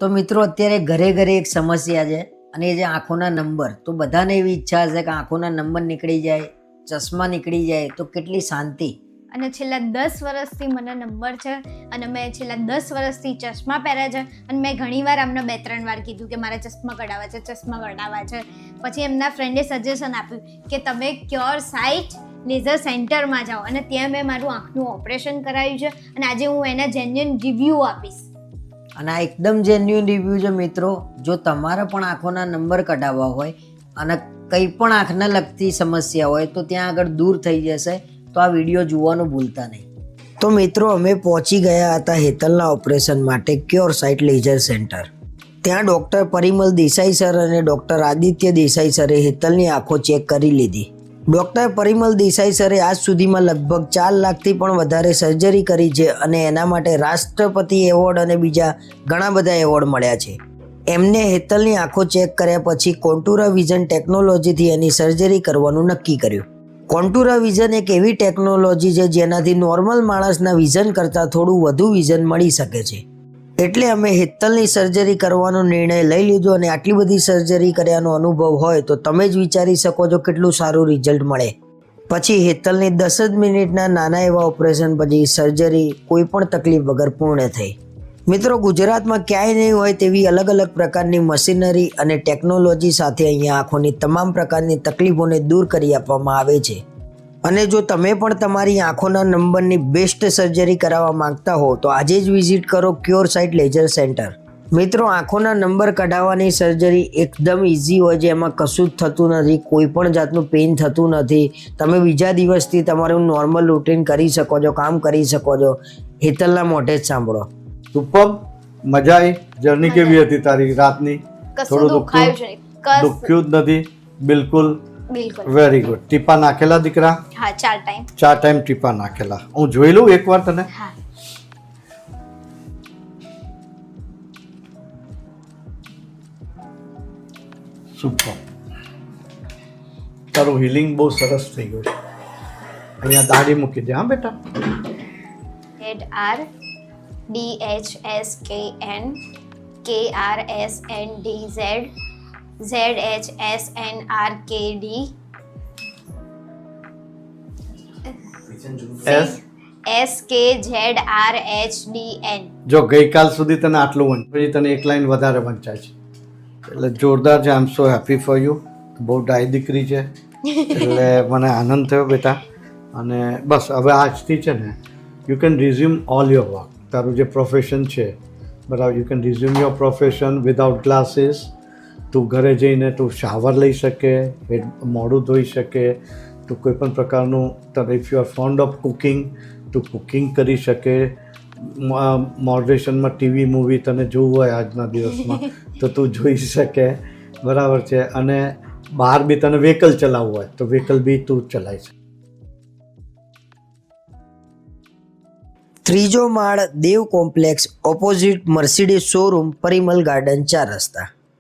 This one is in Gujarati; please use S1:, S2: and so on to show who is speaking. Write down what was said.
S1: તો મિત્રો અત્યારે ઘરે ઘરે એક સમસ્યા છે અને એ જે આંખોના નંબર. તો બધાને એવી ઈચ્છા હશે કે આંખોના નંબર નીકળી જાય, ચશ્મા નીકળી જાય તો કેટલી શાંતિ.
S2: અને છેલ્લા 10 વર્ષથી મને નંબર છે અને મેં છેલ્લા 10 વર્ષથી ચશ્મા પહેર્યા છે અને મેં ઘણીવાર અમને 2-3 વાર કીધું કે મારે ચશ્મા કઢાવવા છે. પછી એમના ફ્રેન્ડે સજેશન આપ્યું કે તમે ક્યોર સાઇટ લેઝર સેન્ટરમાં જાઓ અને ત્યાં મેં મારું આંખનું ઓપરેશન કરાવ્યું છે અને આજે હું એના જેન્યુઅન રિવ્યૂ આપીશ.
S1: અને આ એકદમ જેન્યુઅન રિવ્યૂ છે મિત્રો. જો તમારે પણ આંખોના નંબર કઢાવવા હોય અને કંઈ પણ આંખને લગતી સમસ્યા હોય તો ત્યાં આગળ દૂર થઈ જશે. તો આ વિડીયો જોવાનું ભૂલતા નહીં. તો મિત્રો અમે પહોંચી ગયા હતા હેતલના ઓપરેશન માટે ક્યોર સાઇટ લેઝર સેન્ટર. ત્યાં ડૉક્ટર પરિમલ દેસાઈ સર અને ડૉક્ટર આદિત્ય દેસાઈ સરે હેતલની આંખો ચેક કરી લીધી. ડૉક્ટર પરિમલ દેસાઈ સરે આજ સુધીમાં લગભગ 4 લાખથી પણ વધારે સર્જરી કરી છે અને એના માટે રાષ્ટ્રપતિ એવોર્ડ અને બીજા ઘણા બધા એવોર્ડ મળ્યા છે. એમને હેતલની આંખો ચેક કર્યા પછી કોન્ટુરા વિઝન ટેકનોલોજીથી એની સર્જરી કરવાનું નક્કી કર્યું. કોન્ટુરા વિઝન એક એવી ટેકનોલોજી છે જેનાથી નોર્મલ માણસના વિઝન કરતાં થોડું વધુ વિઝન મળી શકે છે. એટલે અમે હેતલની સર્જરી કરવાનો નિર્ણય લઈ લીધો અને આટલી બધી સર્જરી કર્યાનો અનુભવ હોય તો તમે જ વિચારી શકો છો કેટલું સારું રિઝલ્ટ મળે. પછી હેતલની 10 જ મિનિટના નાના એવા ઓપરેશન પછી સર્જરી કોઈ પણ તકલીફ વગર પૂર્ણ થઈ. મિત્રો ગુજરાતમાં ક્યાંય નહીં હોય તેવી અલગ અલગ પ્રકારની મશીનરી અને ટેકનોલોજી સાથે અહીંયા આંખોની તમામ પ્રકારની તકલીફોને દૂર કરી આપવામાં આવે છે. અને જો તમે પણ તમારી આંખોના નંબરની બેસ્ટ સર્જરી કરાવવા માંગતા હો તો આજે જ વિઝિટ કરો ક્યોર સાઇટ લેઝર સેન્ટર. મિત્રો આંખોના નંબર કઢાવવાની સર્જરી એકદમ ઇઝી હોય છે. એમાં કશું જ થતું નથી, કોઈ પણ જાતનું પેઇન થતું નથી. તમે બીજા દિવસથી તમારું નોર્મલ રૂટીન કરી શકો છો, કામ કરી શકો છો. હેતલના મોઢે જ સાંભળો.
S3: સુપર મજા આવી. જર્ની કેવી હતી તારી રાતની?
S2: કશું દુખાયું છે નહીં.
S3: દુખ્યું જ નથી બિલકુલ.
S2: બિલકુલ
S3: વેરી ગુડ. ટીપા નાખેલા દીકરા?
S2: હા, 4 ટાઈમ.
S3: 4 ટાઈમ ટીપા નાખેલા. હું જોઈ લઉં એકવાર તને.
S2: હા.
S3: સુપર. તારું હિલિંગ બહુ સરસ થઈ ગયું છે. અહીંયા દાઢી મૂકી દે. હા બેટા.
S2: હેડ R DHSKN KRSNDZ ZHSNRKD SKZRHDN.
S3: જો ગઈકાલ સુધી તને આટલું વંચ પછી તને એક લાઈન વધારે વંચાય છે એટલે જોરદાર છે. આઈ એમ સો હેપી ફોર યુ. બહુ ડાય દીકરી છે એટલે મને આનંદ થયો બેટા. અને બસ હવે આજથી છે ને you can resume all your work. તારું જે પ્રોફેશન છે બરાબર, you can resume your profession without glasses. તું ઘરે જઈને તું શાવર લઈ શકે, મોઢું ધોઈ શકે, તું કોઈ પણ પ્રકારનું if you are found of cooking તું કુકિંગ કરી શકે. મોડરેશનમાં ટીવી મૂવી તને જોવું હોય આજના દિવસમાં તો તું જોઈ શકે બરાબર છે. અને બહાર બી તને વ્હીકલ ચલાવવું હોય તો વ્હીકલ બી તું ચલાવી શકે.
S1: 3જો માળ Dev complex opposite Mercedes showroom Parimal garden 4 રસ્તા.